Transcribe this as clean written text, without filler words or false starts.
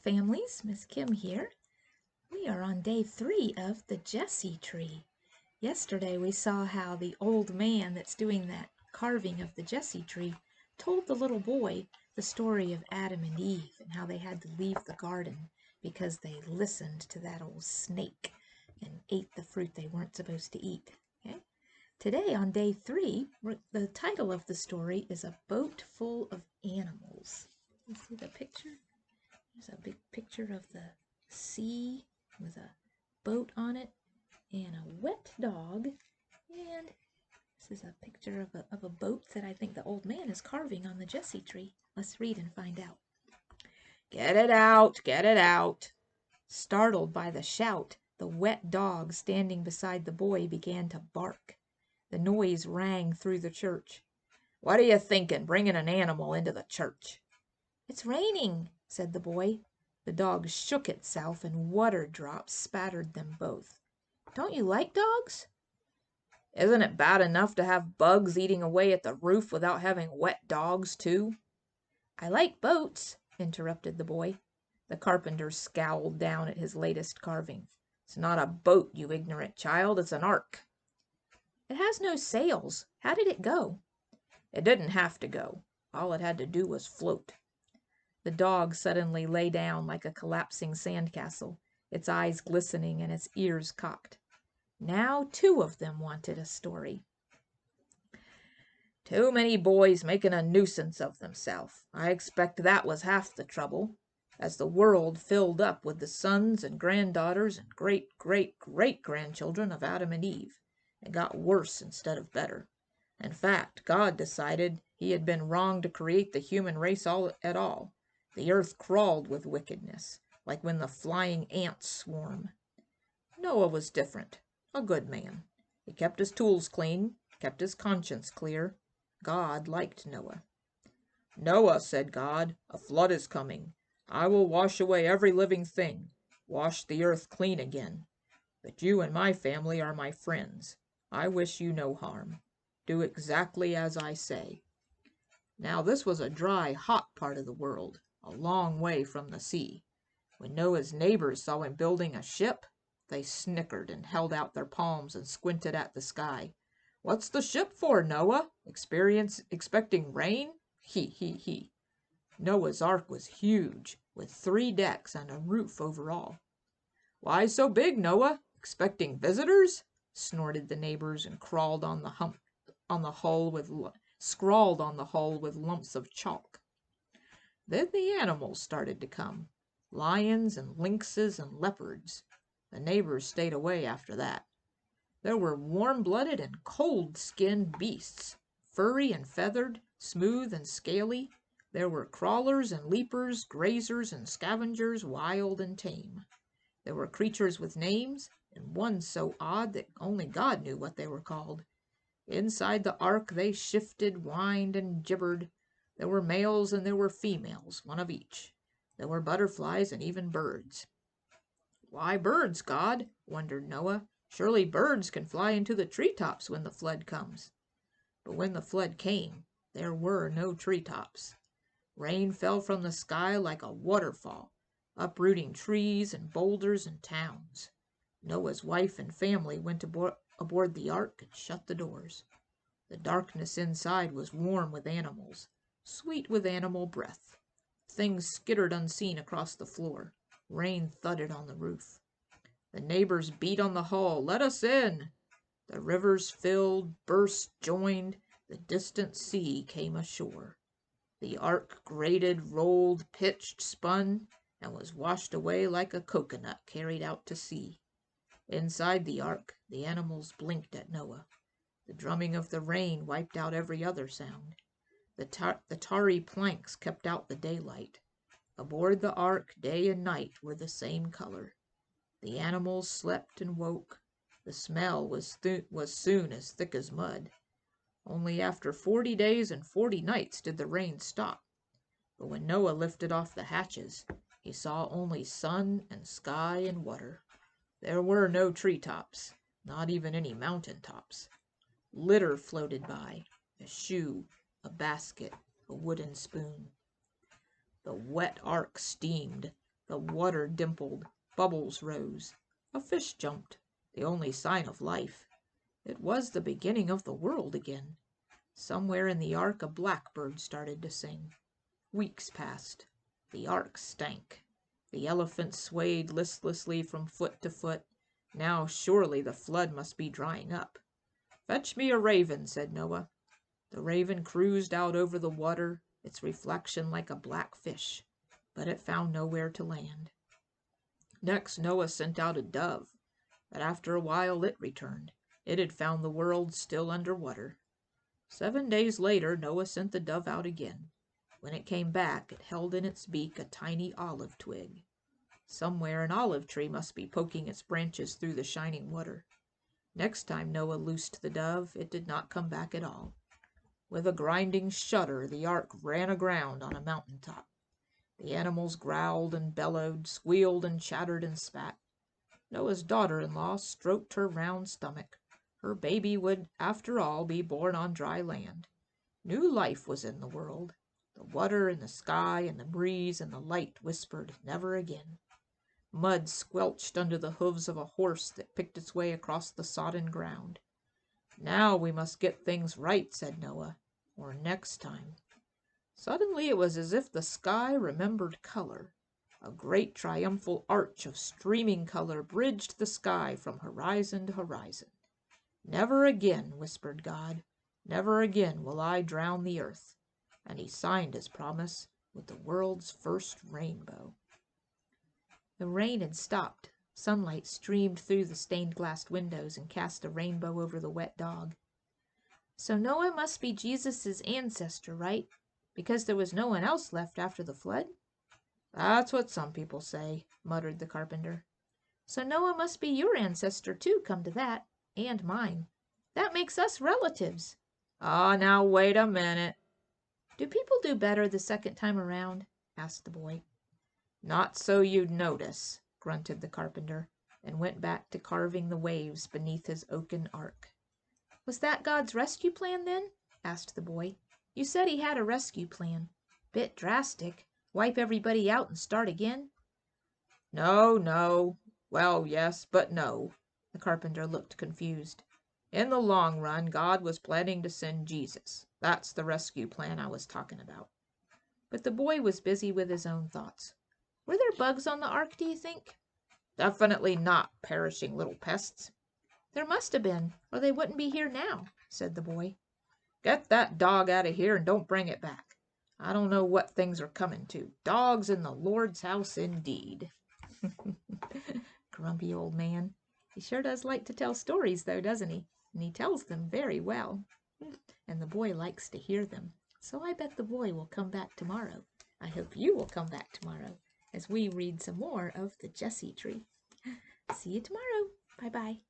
families, Miss Kim here. We are on day 3 of the Jessie tree. Yesterday we saw how the old man that's doing that carving of the Jessie tree told the little boy the story of Adam and Eve and how they had to leave the garden because they listened to that old snake and ate the fruit they weren't supposed to eat. Okay? Today on day 3, the title of the story is A Boat Full of Animals. You see the picture? There's a big picture of the sea with a boat on it and a wet dog. And this is a picture of a boat that I think the old man is carving on the Jessie tree. Let's read and find out. Get it out, get it out. Startled by the shout, the wet dog standing beside the boy began to bark. The noise rang through the church. What are you thinking, bringing an animal into the church? It's raining, said the boy. The dog shook itself and water drops spattered them both. Don't you like dogs? Isn't it bad enough to have bugs eating away at the roof without having wet dogs, too? I like boats, interrupted the boy. The carpenter scowled down at his latest carving. It's not a boat, you ignorant child, it's an ark. It has no sails. How did it go? It didn't have to go. All it had to do was float. The dog suddenly lay down like a collapsing sandcastle, its eyes glistening and its ears cocked. Now 2 of them wanted a story. Too many boys making a nuisance of themselves. I expect that was half the trouble. As the world filled up with the sons and granddaughters and great-great-great-grandchildren of Adam and Eve, it got worse instead of better. In fact, God decided he had been wrong to create the human race at all. The earth crawled with wickedness, like when the flying ants swarm. Noah was different, a good man. He kept his tools clean, kept his conscience clear. God liked Noah. Noah, said God, a flood is coming. I will wash away every living thing, wash the earth clean again. But you and my family are my friends. I wish you no harm. Do exactly as I say. Now this was a dry, hot part of the world, a long way from the sea. When Noah's neighbors saw him building a ship, they snickered and held out their palms and squinted at the sky. What's the ship for, Noah? Expecting rain? He, he, he. Noah's ark was huge, with 3 decks and a roof over all. Why so big, Noah? Expecting visitors? Snorted the neighbors and scrawled on the hull with lumps of chalk. Then the animals started to come, lions and lynxes and leopards. The neighbors stayed away after that. There were warm-blooded and cold-skinned beasts, furry and feathered, smooth and scaly. There were crawlers and leapers, grazers and scavengers, wild and tame. There were creatures with names, and one so odd that only God knew what they were called. Inside the ark they shifted, whined, and gibbered. There were males and there were females, one of each. There were butterflies and even birds. Why birds, God? Wondered Noah. Surely birds can fly into the treetops when the flood comes. But when the flood came, there were no treetops. Rain fell from the sky like a waterfall, uprooting trees and boulders and towns. Noah's wife and family went aboard the ark and shut the doors. The darkness inside was warm with animals, sweet with animal breath. Things skittered unseen across the floor. Rain thudded on the roof. The neighbors beat on the hull. Let us in. The rivers filled, burst, joined. The distant sea came ashore. The ark grated, rolled, pitched, spun, and was washed away like a coconut carried out to sea. Inside the ark, the animals blinked at Noah. The drumming of the rain wiped out every other sound. The tarry planks kept out the daylight. Aboard the ark, day and night were the same color. The animals slept and woke. The smell was soon as thick as mud. Only after 40 days and 40 nights did the rain stop. But when Noah lifted off the hatches, he saw only sun and sky and water. There were no treetops, not even any mountain tops. Litter floated by, a shoe, a basket, a wooden spoon. The wet ark steamed. The water dimpled, bubbles rose. A fish jumped, the only sign of life. It was the beginning of the world again. Somewhere in the ark a blackbird started to sing. Weeks passed. The ark stank. The elephant swayed listlessly from foot to foot. Now surely the flood must be drying up. "Fetch me a raven," said Noah. The raven cruised out over the water, its reflection like a black fish, but it found nowhere to land. Next Noah sent out a dove, but after a while it returned. It had found the world still under water. 7 days later Noah sent the dove out again. When it came back, it held in its beak a tiny olive twig. Somewhere an olive tree must be poking its branches through the shining water. Next time Noah loosed the dove, it did not come back at all. With a grinding shudder, the ark ran aground on a mountain top. The animals growled and bellowed, squealed and chattered and spat. Noah's daughter-in-law stroked her round stomach. Her baby would, after all, be born on dry land. New life was in the world. The water and the sky and the breeze and the light whispered, "Never again." Mud squelched under the hooves of a horse that picked its way across the sodden ground. "Now we must get things right," said Noah, "or next time." Suddenly it was as if the sky remembered color. A great triumphal arch of streaming color bridged the sky from horizon to horizon. "Never again," whispered God, "never again will I drown the earth." And he signed his promise with the world's first rainbow. The rain had stopped. Sunlight streamed through the stained-glass windows and cast a rainbow over the wet dog. "So Noah must be Jesus' ancestor, right? Because there was no one else left after the flood?" "That's what some people say," muttered the carpenter. "So Noah must be your ancestor too, come to that, and mine. That makes us relatives." "Ah, now wait a minute." "Do people do better the second time around?" asked the boy. "Not so you'd notice," grunted the carpenter, and went back to carving the waves beneath his oaken ark. "Was that God's rescue plan then?" asked the boy. "You said he had a rescue plan. Bit drastic. Wipe everybody out and start again?" "No, no. Well, yes, but no." The carpenter looked confused. "In the long run, God was planning to send Jesus. That's the rescue plan I was talking about." But the boy was busy with his own thoughts. "Were there bugs on the ark, do you think?" "Definitely not, perishing little pests." "There must have been, or they wouldn't be here now," said the boy. "Get that dog out of here and don't bring it back. I don't know what things are coming to. Dogs in the Lord's house indeed." Grumpy old man. He sure does like to tell stories, though, doesn't he? And he tells them very well. And the boy likes to hear them. So I bet the boy will come back tomorrow. I hope you will come back tomorrow as we read some more of the Jessie Tree. See you tomorrow. Bye-bye.